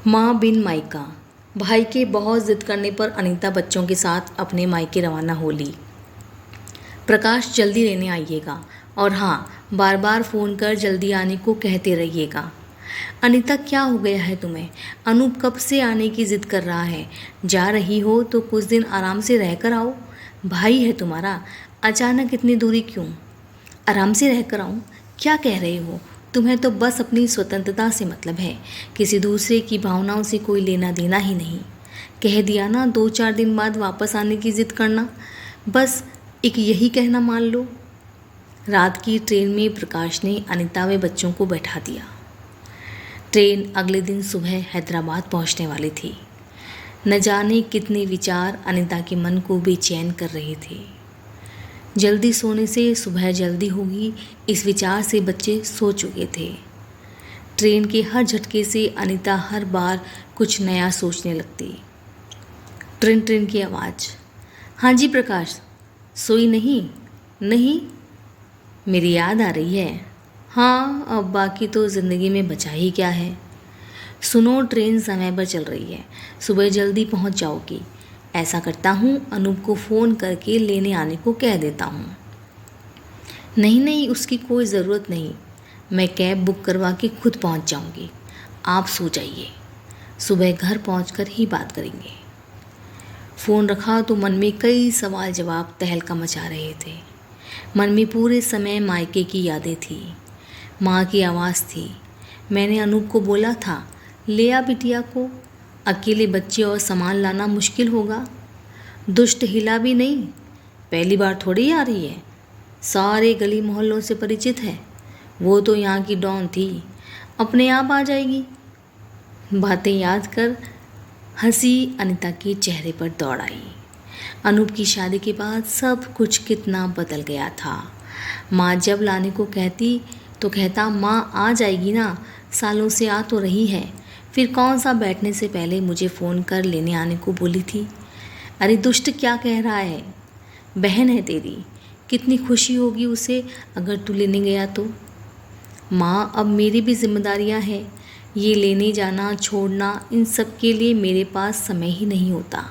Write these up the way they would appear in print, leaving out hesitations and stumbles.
माँ बिन मायका। भाई के बहुत जिद करने पर अनीता बच्चों के साथ अपने मायके रवाना हो ली। प्रकाश जल्दी लेने आइएगा और हाँ, बार बार फ़ोन कर जल्दी आने को कहते रहिएगा। अनीता, क्या हो गया है तुम्हें? अनूप कब से आने की जिद कर रहा है। जा रही हो तो कुछ दिन आराम से रह कर आओ। भाई है तुम्हारा, अचानक इतनी दूरी क्यों? आराम से रह कर आऊँ? क्या कह रहे हो? तुम्हें तो बस अपनी स्वतंत्रता से मतलब है, किसी दूसरे की भावनाओं से कोई लेना देना ही नहीं। कह दिया ना, 2-4 दिन बाद वापस आने की जिद करना, बस एक यही कहना मान लो। रात की ट्रेन में प्रकाश ने अनीता व बच्चों को बैठा दिया। ट्रेन अगले दिन सुबह हैदराबाद पहुंचने वाली थी। न जाने कितने विचार अनीता के मन को बेचैन कर रहे थे। जल्दी सोने से सुबह जल्दी होगी, इस विचार से बच्चे सो चुके थे। ट्रेन के हर झटके से अनीता हर बार कुछ नया सोचने लगती। ट्रेन ट्रेन की आवाज़। हाँ जी प्रकाश, सोई नहीं? नहीं, मेरी याद आ रही है। हाँ, अब बाकी तो ज़िंदगी में बचा ही क्या है। सुनो, ट्रेन समय पर चल रही है, सुबह जल्दी पहुंच जाओगी। ऐसा करता हूँ, अनूप को फ़ोन करके लेने आने को कह देता हूँ। नहीं नहीं, उसकी कोई ज़रूरत नहीं, मैं कैब बुक करवा के खुद पहुँच जाऊँगी। आप सो जाइए, सुबह घर पहुँचकर ही बात करेंगे। फ़ोन रखा तो मन में कई सवाल जवाब तहलका मचा रहे थे। मन में पूरे समय मायके की यादें थी, माँ की आवाज़ थी। मैंने अनूप को बोला था, ले आ बिटिया को, अकेले बच्चे और सामान लाना मुश्किल होगा। दुष्ट हिला भी नहीं, पहली बार थोड़ी आ रही है, सारे गली मोहल्लों से परिचित है। वो तो यहाँ की डॉन थी, अपने आप आ जाएगी। बातें याद कर हंसी अनीता के चेहरे पर दौड़ आई। अनूप की शादी के बाद सब कुछ कितना बदल गया था। माँ जब लाने को कहती तो कहता, माँ आ जाएगी ना, सालों से आ तो रही है, फिर कौन सा बैठने से पहले मुझे फ़ोन कर लेने आने को बोली थी। अरे दुष्ट, क्या कह रहा है? बहन है तेरी, कितनी खुशी होगी उसे अगर तू लेने गया तो। माँ, अब मेरी भी जिम्मेदारियाँ हैं, ये लेने जाना छोड़ना, इन सब के लिए मेरे पास समय ही नहीं होता।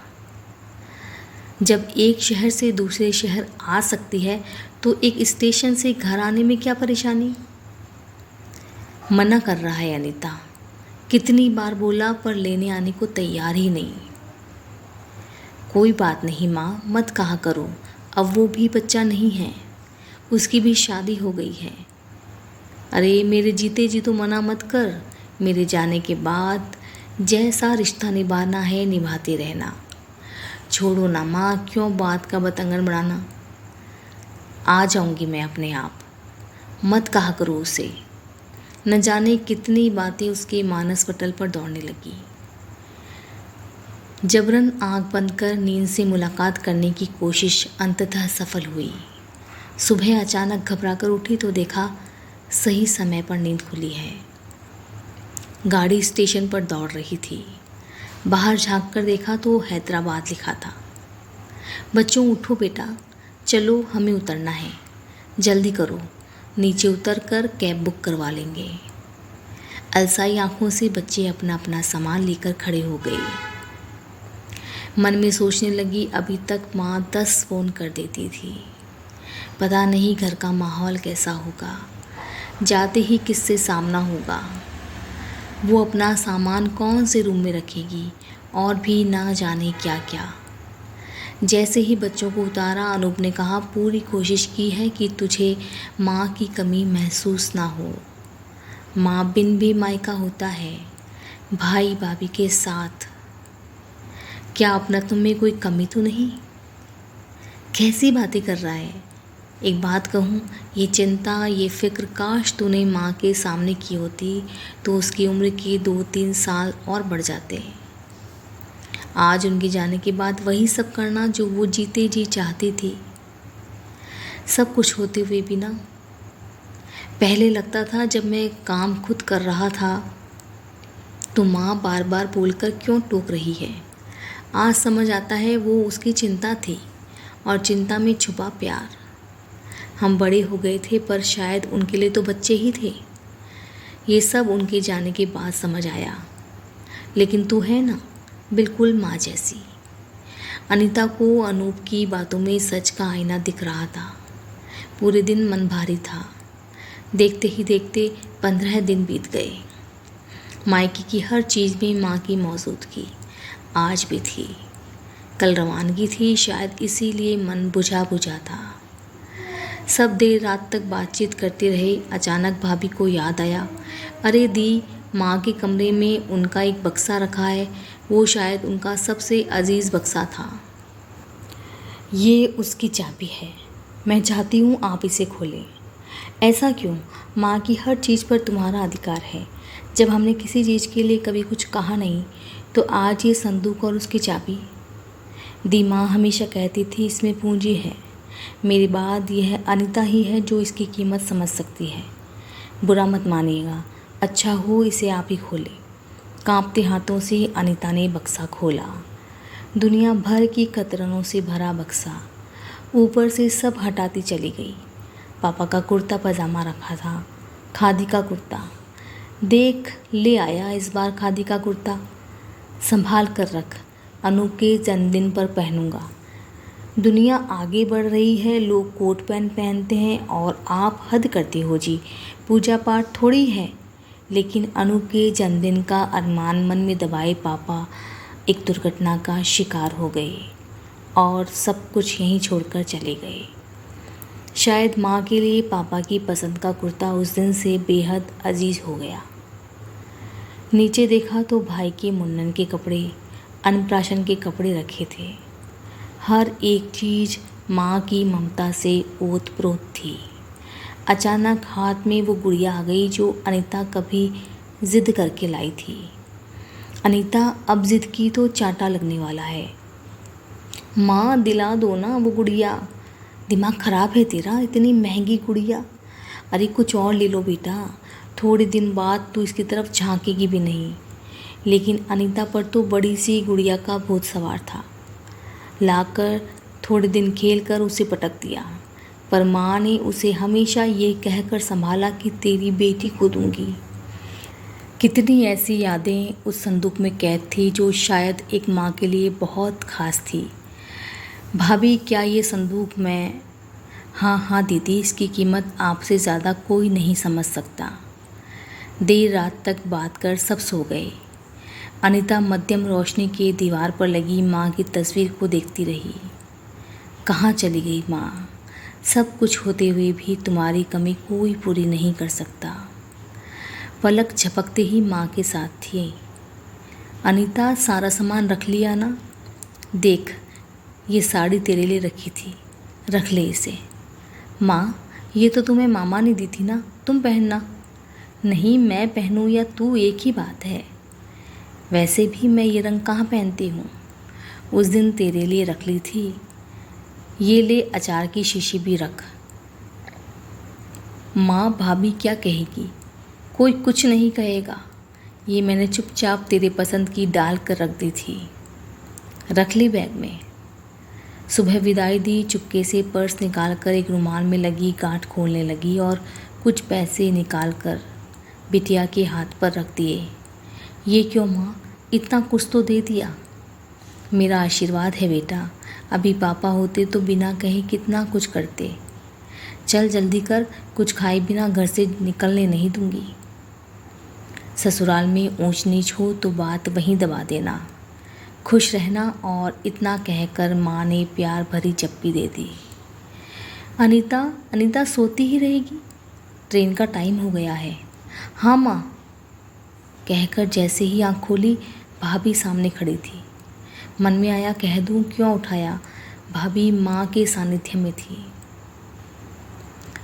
जब एक शहर से दूसरे शहर आ सकती है तो एक स्टेशन से घर आने में क्या परेशानी। मना कर रहा है अनीता, कितनी बार बोला पर लेने आने को तैयार ही नहीं। कोई बात नहीं माँ, मत कहा करो, अब वो भी बच्चा नहीं है, उसकी भी शादी हो गई है। अरे मेरे जीते जी तो मना मत कर, मेरे जाने के बाद जैसा रिश्ता निभाना है निभाते रहना। छोड़ो ना माँ, क्यों बात का बतंगड़ बढ़ाना। आ जाऊंगी मैं अपने आप, मत कहा करो उसे। न जाने कितनी बातें उसके मानस पटल पर दौड़ने लगी। जबरन आंख बंद कर नींद से मुलाकात करने की कोशिश अंततः सफल हुई। सुबह अचानक घबराकर उठी तो देखा सही समय पर नींद खुली है। गाड़ी स्टेशन पर दौड़ रही थी। बाहर झांक कर देखा तो हैदराबाद लिखा था। बच्चों उठो बेटा, चलो हमें उतरना है, जल्दी करो, नीचे उतर कर कैब बुक करवा लेंगे। अलसाई आंखों से बच्चे अपना अपना सामान लेकर खड़े हो गए। मन में सोचने लगी, अभी तक माँ 10 फ़ोन कर देती थी, पता नहीं घर का माहौल कैसा होगा, जाते ही किससे सामना होगा, वो अपना सामान कौन से रूम में रखेगी और भी ना जाने क्या क्या। जैसे ही बच्चों को उतारा, अनूप ने कहा, पूरी कोशिश की है कि तुझे माँ की कमी महसूस ना हो। माँ बिन भी मायका होता है, भाई भाभी के साथ। क्या अपनत्व में कोई कमी तो नहीं? कैसी बातें कर रहा है? एक बात कहूँ, ये चिंता, ये फिक्र काश तूने माँ के सामने की होती तो उसकी उम्र के 2-3 साल और बढ़ जाते। आज उनके जाने के बाद वही सब करना जो वो जीते जी चाहती थी। सब कुछ होते हुए भी ना। पहले लगता था जब मैं काम खुद कर रहा था तो माँ बार बार बोलकर क्यों टोक रही है। आज समझ आता है वो उसकी चिंता थी और चिंता में छुपा प्यार। हम बड़े हो गए थे पर शायद उनके लिए तो बच्चे ही थे। ये सब उनके जाने के बाद समझ आया। लेकिन तू है ना, बिल्कुल माँ जैसी। अनीता को अनूप की बातों में सच का आईना दिख रहा था। पूरे दिन मन भारी था। देखते ही देखते 15 दिन बीत गए। मायके की हर चीज़ में माँ की मौजूदगी आज भी थी। कल रवानगी थी, शायद इसीलिए मन बुझा बुझा था। सब देर रात तक बातचीत करते रहे। अचानक भाभी को याद आया, अरे दी, माँ के कमरे में उनका एक बक्सा रखा है, वो शायद उनका सबसे अजीज़ बक्सा था। ये उसकी चाबी है, मैं चाहती हूँ आप इसे खोलें। ऐसा क्यों? माँ की हर चीज़ पर तुम्हारा अधिकार है। जब हमने किसी चीज़ के लिए कभी कुछ कहा नहीं, तो आज ये संदूक और उसकी चाबी। दी, माँ हमेशा कहती थी इसमें पूंजी है। मेरी बात यह अनीता ही है जो इसकी कीमत समझ सकती है। बुरा मत मानिएगा, अच्छा हो इसे आप ही खोलें। कांपते हाथों से अनीता ने बक्सा खोला। दुनिया भर की कतरनों से भरा बक्सा। ऊपर से सब हटाती चली गई। पापा का कुर्ता पजामा रखा था, खादी का कुर्ता। देख, ले आया इस बार खादी का कुर्ता, संभाल कर रख, अनूप के जन्मदिन पर पहनूंगा। दुनिया आगे बढ़ रही है, लोग कोट पैंट पहनते हैं और आप हद करती हो जी। पूजा पाठ थोड़ी है। लेकिन अनूप के जन्मदिन का अरमान मन में दबाए पापा एक दुर्घटना का शिकार हो गए और सब कुछ यहीं छोड़कर चले गए। शायद माँ के लिए पापा की पसंद का कुर्ता उस दिन से बेहद अजीज हो गया। नीचे देखा तो भाई के मुन्नन के कपड़े, अन्नप्राशन के कपड़े रखे थे। हर एक चीज़ माँ की ममता से ओत-प्रोत थी। अचानक हाथ में वो गुड़िया आ गई जो अनीता कभी ज़िद करके लाई थी। अनीता, अब ज़िद की तो चांटा लगने वाला है। माँ दिला दो ना वो गुड़िया। दिमाग ख़राब है तेरा, इतनी महंगी गुड़िया। अरे कुछ और ले लो बेटा, थोड़े दिन बाद तू इसकी तरफ झांकेगी भी नहीं। लेकिन अनीता पर तो बड़ी सी गुड़िया का भूत सवार था। लाकर थोड़े दिन खेलकर उसे पटक दिया, पर माँ ने उसे हमेशा ये कहकर संभाला कि तेरी बेटी को दूंगी। कितनी ऐसी यादें उस संदूक में कैद थी जो शायद एक माँ के लिए बहुत खास थी। भाभी, क्या ये संदूक मैं? हाँ हाँ दीदी, इसकी कीमत आपसे ज़्यादा कोई नहीं समझ सकता। देर रात तक बात कर सब सो गए। अनीता मध्यम रोशनी के दीवार पर लगी माँ की तस्वीर को देखती रही। कहाँ चली गई माँ? सब कुछ होते हुए भी तुम्हारी कमी कोई पूरी नहीं कर सकता। पलक झपकते ही माँ के साथ थी। अनीता, सारा सामान रख लिया ना? देख, ये साड़ी तेरे लिए रखी थी, रख ले इसे। माँ, ये तो तुम्हें मामा ने दी थी ना, तुम पहनना। नहीं, मैं पहनूं या तू, एक ही बात है। वैसे भी मैं ये रंग कहाँ पहनती हूँ, उस दिन तेरे लिए रख ली थी। ये ले, अचार की शीशी भी रख। माँ, भाभी क्या कहेगी? कोई कुछ नहीं कहेगा। ये मैंने चुपचाप तेरे पसंद की डाल कर रख दी थी। रख ली बैग में। सुबह विदाई दी, चुपके से पर्स निकाल कर एक रुमाल में लगी गांठ खोलने लगी और कुछ पैसे निकाल कर बिटिया के हाथ पर रख दिए। ये क्यों माँ, इतना कुछ तो दे दिया। मेरा आशीर्वाद है बेटा, अभी पापा होते तो बिना कहे कितना कुछ करते। चल जल्दी कर, कुछ खाए बिना घर से निकलने नहीं दूंगी। ससुराल में ऊंच नीच हो तो बात वहीं दबा देना, खुश रहना। और इतना कहकर माँ ने प्यार भरी चप्पी दे दी। अनीता, अनीता सोती ही रहेगी, ट्रेन का टाइम हो गया है। हाँ माँ, कहकर जैसे ही आँख खोली, भाभी सामने खड़ी थी। मन में आया कह दूँ क्यों उठाया, भाभी माँ के सानिध्य में थी।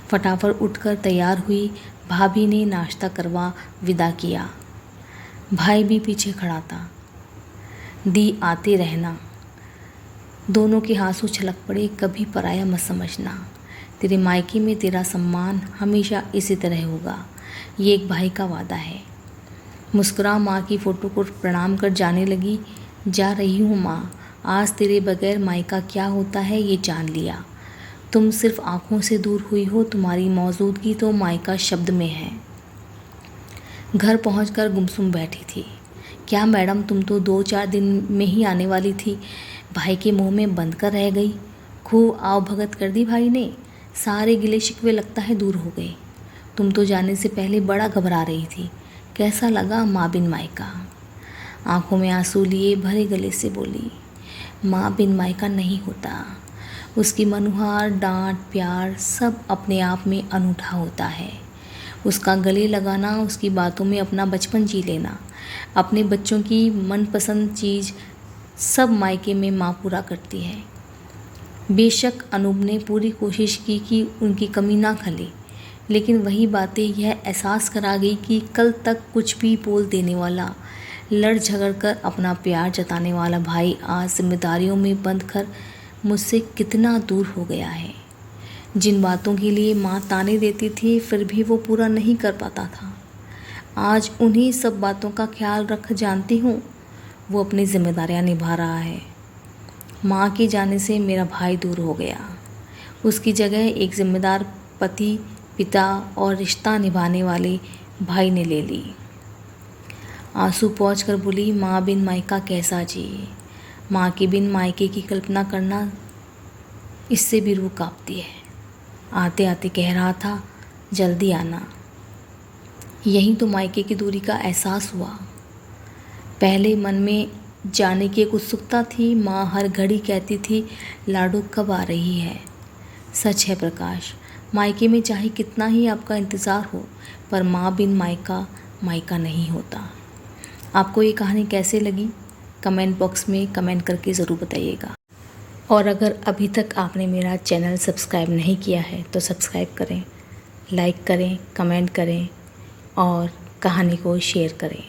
फटाफट उठकर तैयार हुई। भाभी ने नाश्ता करवा विदा किया। भाई भी पीछे खड़ा था। दी, आते रहना। दोनों के आंसू छलक पड़े। कभी पराया मत समझना, तेरे मायके में तेरा सम्मान हमेशा इसी तरह होगा, ये एक भाई का वादा है। मुस्कुरा माँ की फ़ोटो को प्रणाम कर जाने लगी। जा रही हूँ माँ, आज तेरे बगैर मायका क्या होता है ये जान लिया। तुम सिर्फ आँखों से दूर हुई हो, तुम्हारी मौजूदगी तो मायका शब्द में है। घर पहुंचकर गुमसुम बैठी थी। क्या मैडम, तुम तो 2-4 दिन में ही आने वाली थी, भाई के मुंह में बंद कर रह गई। खूब आव भगत कर दी भाई ने, सारे गिले शिकवे लगता है दूर हो गए। तुम तो जाने से पहले बड़ा घबरा रही थी। कैसा लगा माँ बिन मायका? आंखों में आंसू लिए भरे गले से बोली, माँ बिन मायका नहीं होता। उसकी मनुहार, डांट, प्यार सब अपने आप में अनूठा होता है। उसका गले लगाना, उसकी बातों में अपना बचपन जी लेना, अपने बच्चों की मनपसंद चीज़ सब मायके में माँ पूरा करती है। बेशक अनूप ने पूरी कोशिश की कि उनकी कमी ना खले, लेकिन वही बातें यह एहसास करा गई कि कल तक कुछ भी बोल देने वाला, लड़ झगड़ कर अपना प्यार जताने वाला भाई आज जिम्मेदारियों में बंध कर मुझसे कितना दूर हो गया है। जिन बातों के लिए माँ ताने देती थी फिर भी वो पूरा नहीं कर पाता था, आज उन्हीं सब बातों का ख्याल रख जानती हूँ वो अपनी जिम्मेदारियाँ निभा रहा है। माँ के जाने से मेरा भाई दूर हो गया, उसकी जगह एक जिम्मेदार पति, पिता और रिश्ता निभाने वाले भाई ने ले ली। आंसू पोंछ कर बोली, माँ बिन मायका कैसा जी। माँ के बिन मायके की कल्पना करना, इससे भी रूह कांपती है। आते आते कह रहा था जल्दी आना। यही तो मायके की दूरी का एहसास हुआ। पहले मन में जाने की एक उत्सुकता थी, माँ हर घड़ी कहती थी लाडो कब आ रही है। सच है प्रकाश, मायके में चाहे कितना ही आपका इंतज़ार हो, पर माँ बिन मायका मायका नहीं होता। आपको ये कहानी कैसे लगी कमेंट बॉक्स में कमेंट करके ज़रूर बताइएगा। और अगर अभी तक आपने मेरा चैनल सब्सक्राइब नहीं किया है तो सब्सक्राइब करें, लाइक करें, कमेंट करें और कहानी को शेयर करें।